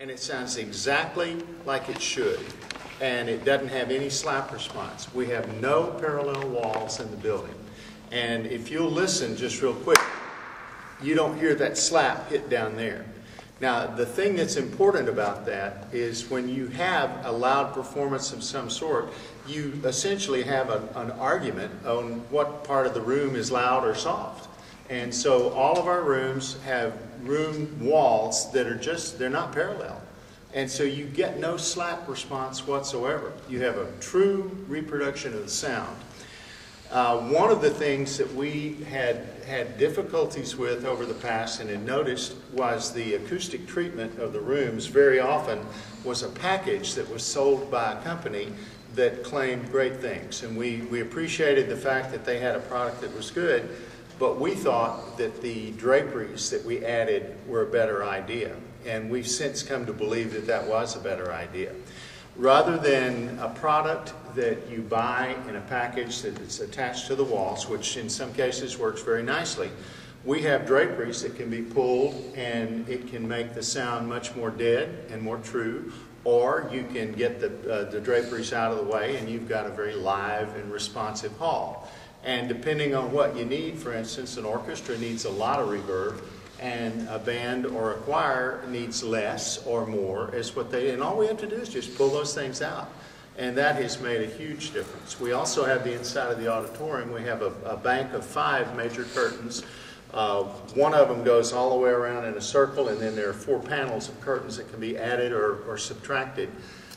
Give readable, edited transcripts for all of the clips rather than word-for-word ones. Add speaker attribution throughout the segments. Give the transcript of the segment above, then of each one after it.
Speaker 1: and it sounds exactly like it should, and it doesn't have any slap response. We have no parallel walls in the building, and if you'll listen just real quick, you don't hear that slap hit down there. Now, the thing that's important about that is when you have a loud performance of some sort, you essentially have an argument on what part of the room is loud or soft. And so all of our rooms have room walls that are they're not parallel. And so you get no slap response whatsoever. You have a true reproduction of the sound. One of the things that we had difficulties with over the past and had noticed was the acoustic treatment of the rooms very often was a package that was sold by a company that claimed great things. And we appreciated the fact that they had a product that was good, but we thought that the draperies that we added were a better idea. And we've since come to believe that that was a better idea. Rather than a product that you buy in a package that is attached to the walls, which in some cases works very nicely, we have draperies that can be pulled and it can make the sound much more dead and more true, or you can get the draperies out of the way and you've got a very live and responsive hall. And depending on what you need, for instance, an orchestra needs a lot of reverb, and a band or a choir needs less or more, and all we have to do is just pull those things out. And that has made a huge difference. We also have the inside of the auditorium. We have a bank of 5 major curtains. One of them goes all the way around in a circle, and then there are 4 panels of curtains that can be added or subtracted.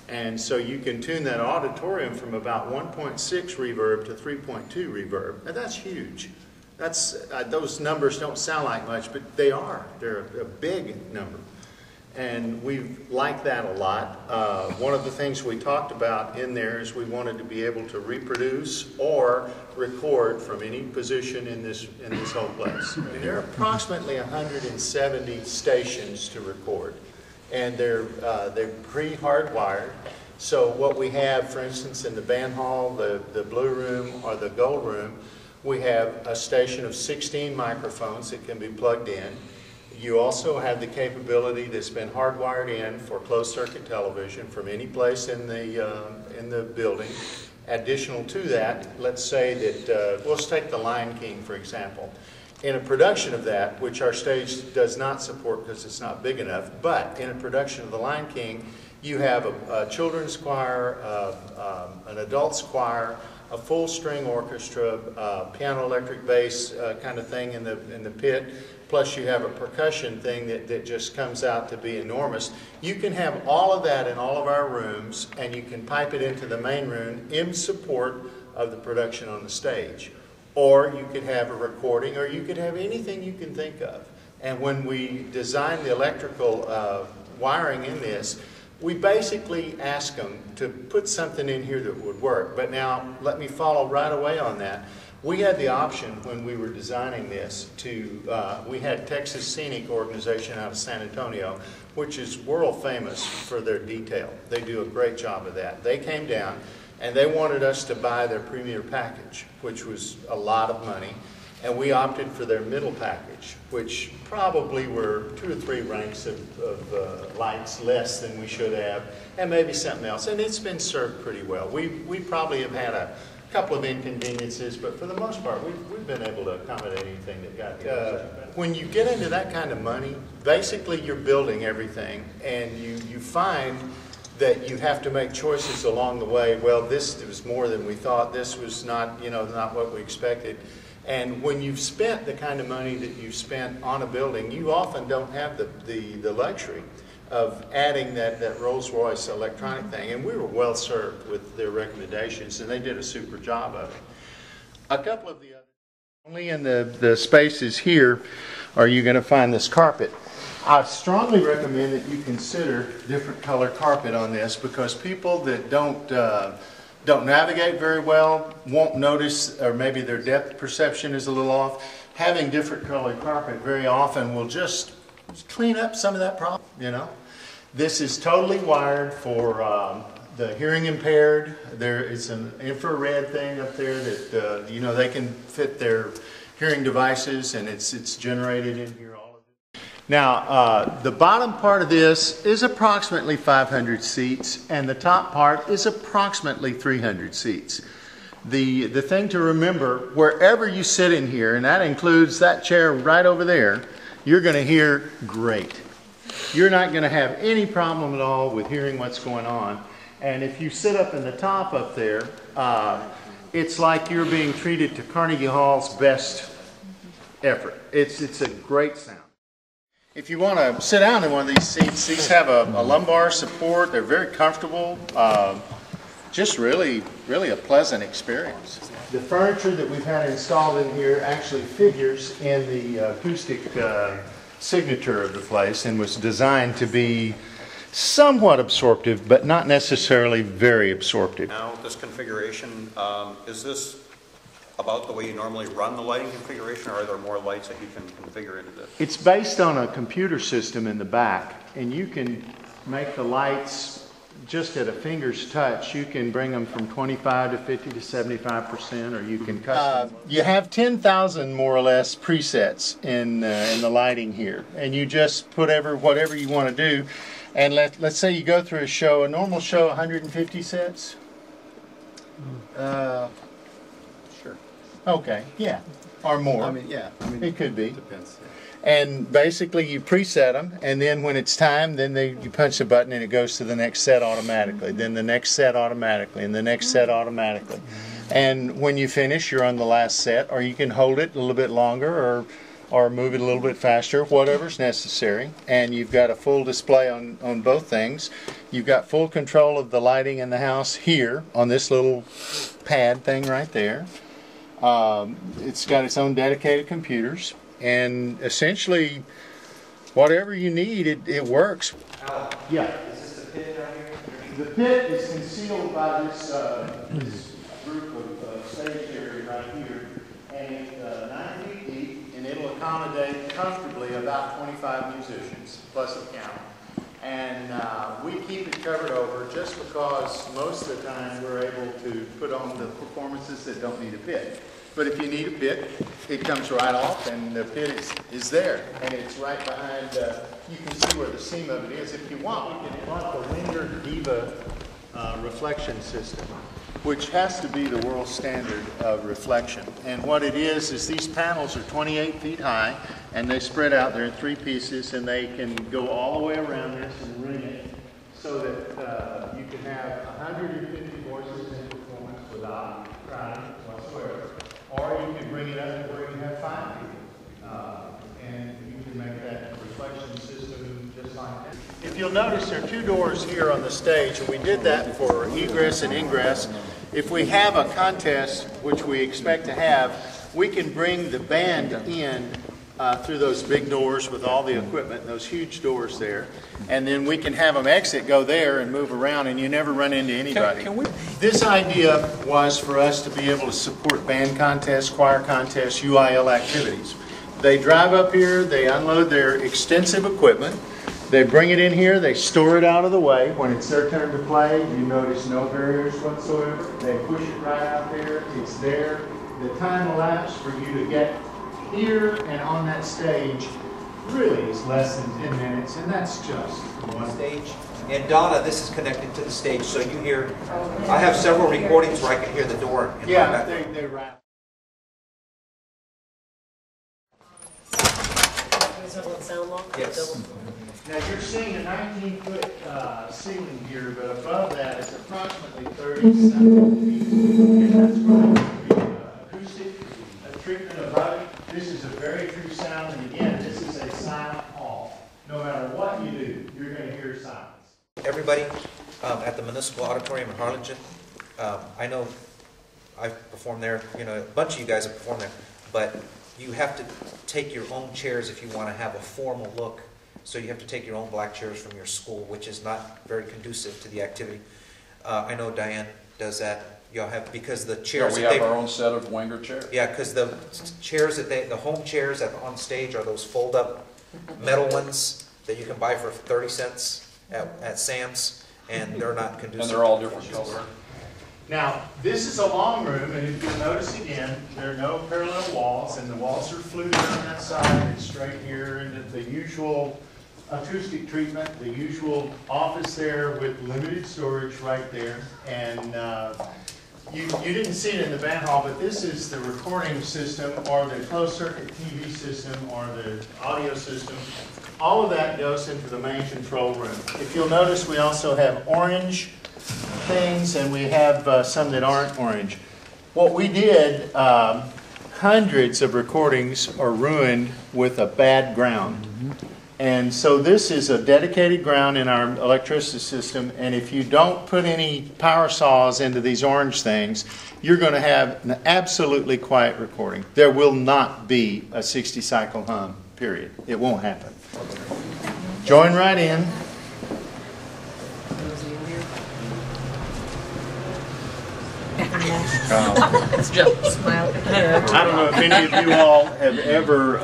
Speaker 1: And so you can tune that auditorium from about 1.6 reverb to 3.2 reverb. Now that's huge. Those numbers don't sound like much, but they are. They're a big number. And we like that a lot. One of the things we talked about in there is we wanted to be able to reproduce or record from any position in this whole place. And there are approximately 170 stations to record, and they're pre-hardwired. So what we have, for instance, in the band hall, the blue room or the gold room, we have a station of 16 microphones that can be plugged in. You also have the capability that's been hardwired in for closed-circuit television from any place in the building. Additional to that, let's say that, let's take The Lion King, for example. In a production of that, which our stage does not support because it's not big enough, but in a production of The Lion King, you have a children's choir, an adults choir, a full string orchestra, piano, electric bass kind of thing in the pit, plus you have a percussion thing that just comes out to be enormous. You can have all of that in all of our rooms, and you can pipe it into the main room in support of the production on the stage. Or you could have a recording, or you could have anything you can think of. And when we designed the electrical wiring in this, we basically asked them to put something in here that would work. But now, let me follow right away on that. We had the option when we were designing this we had Texas Scenic Organization out of San Antonio, which is world famous for their detail. They do a great job of that. They came down and they wanted us to buy their premier package, which was a lot of money. And we opted for their middle package, which probably were 2 or 3 ranks of lights less than we should have, and maybe something else. And it's been served pretty well. We probably have had a couple of inconveniences, but for the most part, we've been able to accommodate anything that got when you get into that kind of money, basically you're building everything, and you find that you have to make choices along the way. Well, this was more than we thought. This was not, not what we expected. And when you've spent the kind of money that you've spent on a building, you often don't have the luxury of adding that Rolls-Royce electronic thing. And we were well served with their recommendations, and they did a super job of it. A couple of the other, only in the spaces here are you going to find this carpet. I strongly recommend that you consider different color carpet on this, because people that don't navigate very well, won't notice, or maybe their depth perception is a little off. Having different colored carpet very often will just clean up some of that problem, This is totally wired for the hearing impaired. There is an infrared thing up there that, they can fit their hearing devices, and it's generated in here. Now, the bottom part of this is approximately 500 seats, and the top part is approximately 300 seats. The thing to remember, wherever you sit in here, and that includes that chair right over there, you're going to hear great. You're not going to have any problem at all with hearing what's going on. And if you sit up in the top up there, it's like you're being treated to Carnegie Hall's best effort. It's a great sound. If you want to sit down in one of these seats, these have a lumbar support. They're very comfortable. Just really a pleasant experience. The furniture that we've had installed in here actually figures in the acoustic signature of the place and was designed to be somewhat absorptive, but not necessarily very absorptive.
Speaker 2: Now, this configuration, is this about the way you normally run the lighting configuration, or are there more lights that you can configure into this?
Speaker 1: It's based on a computer system in the back, and you can make the lights just at a finger's touch. You can bring them from 25 to 50 to 75%, or you can custom. You have 10,000 more or less presets in the lighting here, and you just put whatever you want to do. And let's say you go through a normal show, 150 sets?
Speaker 2: Sure.
Speaker 1: Okay, yeah, or more.
Speaker 3: I mean, yeah. I mean,
Speaker 1: it could be.
Speaker 3: Depends. Yeah.
Speaker 1: And basically you preset them, and then when it's time, then you punch the button and it goes to the next set automatically, then the next set automatically, and the next set automatically. And when you finish, you're on the last set, or you can hold it a little bit longer or move it a little bit faster, whatever's necessary. And you've got a full display on both things. You've got full control of the lighting in the house here on this little pad thing right there. It's got its own dedicated computers. And essentially, whatever you need, it works. Yeah.
Speaker 4: Is this the pit down here?
Speaker 1: The pit is concealed by this group of stage area right here, and it's 9 feet deep, and it'll accommodate comfortably about 25 musicians plus a piano. And we keep it covered over just because most of the time we're able to put on the performances that don't need a pit. But if you need a pit, it comes right off, and the pit is there, and it's right behind. You can see where the seam of it is. If you want, we can plug the Winger Diva reflection system, which has to be the world standard of reflection. And what it is these panels are 28 feet high, and they spread out. They're in 3 pieces, and they can go all the way around this and ring it so that you can have 150 voices in performance without crowding whatsoever. Or you can bring it up to where you have 5 people, and you can make that reflection system just like that. If you'll notice, there are 2 doors here on the stage, and we did that for egress and ingress. If we have a contest, which we expect to have, we can bring the band in through those big doors with all the equipment, those huge doors there, and then we can have them exit, go there, and move around, and you never run into anybody. This idea was for us to be able to support band contests, choir contests, UIL activities. They drive up here, they unload their extensive equipment, they bring it in here, they store it out of the way. When it's their turn to play, you notice no barriers whatsoever. They push it right out there, it's there. The time elapsed for you to get here and on that stage really is less than 10 minutes, and that's just one
Speaker 4: Stage. And Donna, this is connected to the stage, so you hear. I have several recordings where I can hear the door.
Speaker 1: Yeah, they wrap.
Speaker 4: Yes.
Speaker 1: Now you're seeing a 19-foot ceiling here, but above that is approximately 37 feet. And that's going to be acoustic, a treatment above it. This is a very true sound, and again, this is a silent hall. No matter what you do, you're going to hear silence.
Speaker 4: Everybody at the Municipal Auditorium in Harlingen, I know I've performed there, a bunch of you guys have performed there, but you have to take your own chairs if you want to have a formal look. So you have to take your own black chairs from your school, which is not very conducive to the activity. I know Diane does that. Y'all have, because the chairs.
Speaker 3: Yeah, we have our own set of Wenger chairs.
Speaker 4: Yeah, because the chairs the home chairs on stage are those fold-up metal ones that you can buy for 30 cents at Sam's, and they're not conducive.
Speaker 3: And they're all different colors.
Speaker 1: Now, this is a long room, and if you'll notice again, there are no parallel walls, and the walls are fluted on that side and straight here, and the usual acoustic treatment, the usual office there with limited storage right there. And you didn't see it in the band hall, but this is the recording system or the closed circuit TV system or the audio system. All of that goes into the main control room. If you'll notice, we also have orange things and we have some that aren't orange. What we did, hundreds of recordings are ruined with a bad ground. And so this is a dedicated ground in our electricity system, and if you don't put any power saws into these orange things, you're going to have an absolutely quiet recording. There will not be a 60 cycle hum, period. It won't happen. Join right in.
Speaker 5: It's just smile.
Speaker 1: I don't know if any of you all have ever...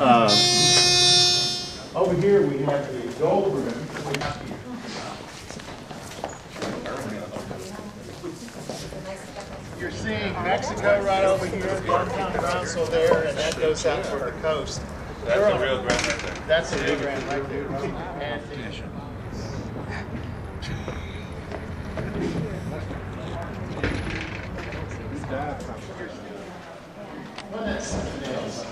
Speaker 1: over here we have the gold room. You're seeing Mexico right over here, downtown Brownsville there, and that goes out toward the coast.
Speaker 6: That's the real grand right there.
Speaker 1: That's the real grand right there. And well, that's something else.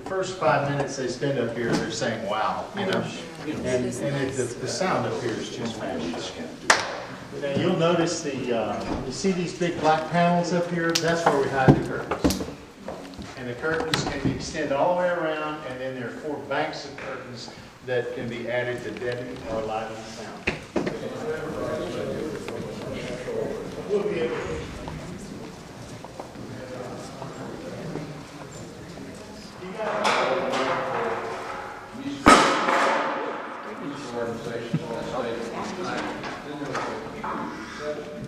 Speaker 1: First 5 minutes they spend up here, they're saying, wow, you know, and the sound up here is just fabulous. Now you'll notice you see these big black panels up here, that's where we hide the curtains. And the curtains can extend all the way around, and then there are 4 banks of curtains that can be added to deaden or lighten the sound. We'll be able to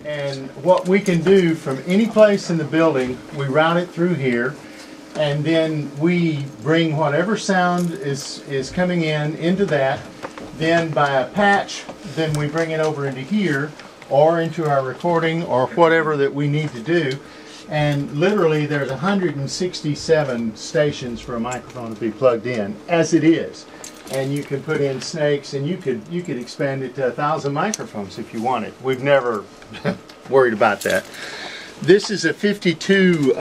Speaker 1: and what we can do from any place in the building, we route it through here, and then we bring whatever sound is coming into that. Then by a patch, then we bring it over into here or into our recording or whatever that we need to do. And literally there's 167 stations for a microphone to be plugged in, as it is. And you can put in snakes, and you could expand it to 1,000 microphones if you wanted. We've never worried about that. This is a 52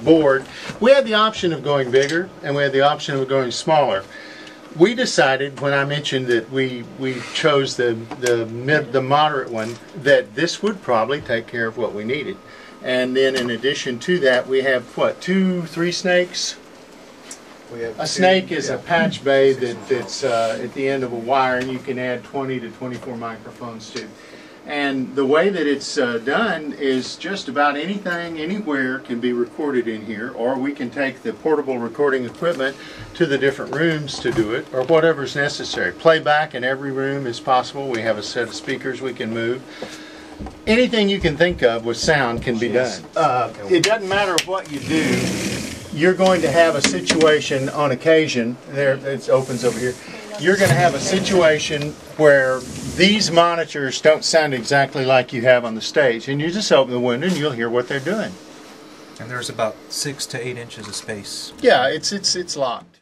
Speaker 1: board. We had the option of going bigger, and we had the option of going smaller. We decided, when I mentioned that we chose the moderate one, that this would probably take care of what we needed. And then in addition to that, we have what, 2-3 snakes? A snake is a patch bay that's at the end of a wire, and you can add 20 to 24 microphones to. And the way that it's done is just about anything, anywhere can be recorded in here, or we can take the portable recording equipment to the different rooms to do it, or whatever's necessary. Playback in every room is possible. We have a set of speakers we can move. Anything you can think of with sound can be done. It doesn't matter what you do. You're going to have a situation on occasion, there it opens over here, you're going to have a situation where these monitors don't sound exactly like you have on the stage, and you just open the window and you'll hear what they're doing.
Speaker 4: And there's about 6 to 8 inches of space.
Speaker 1: Yeah, it's locked.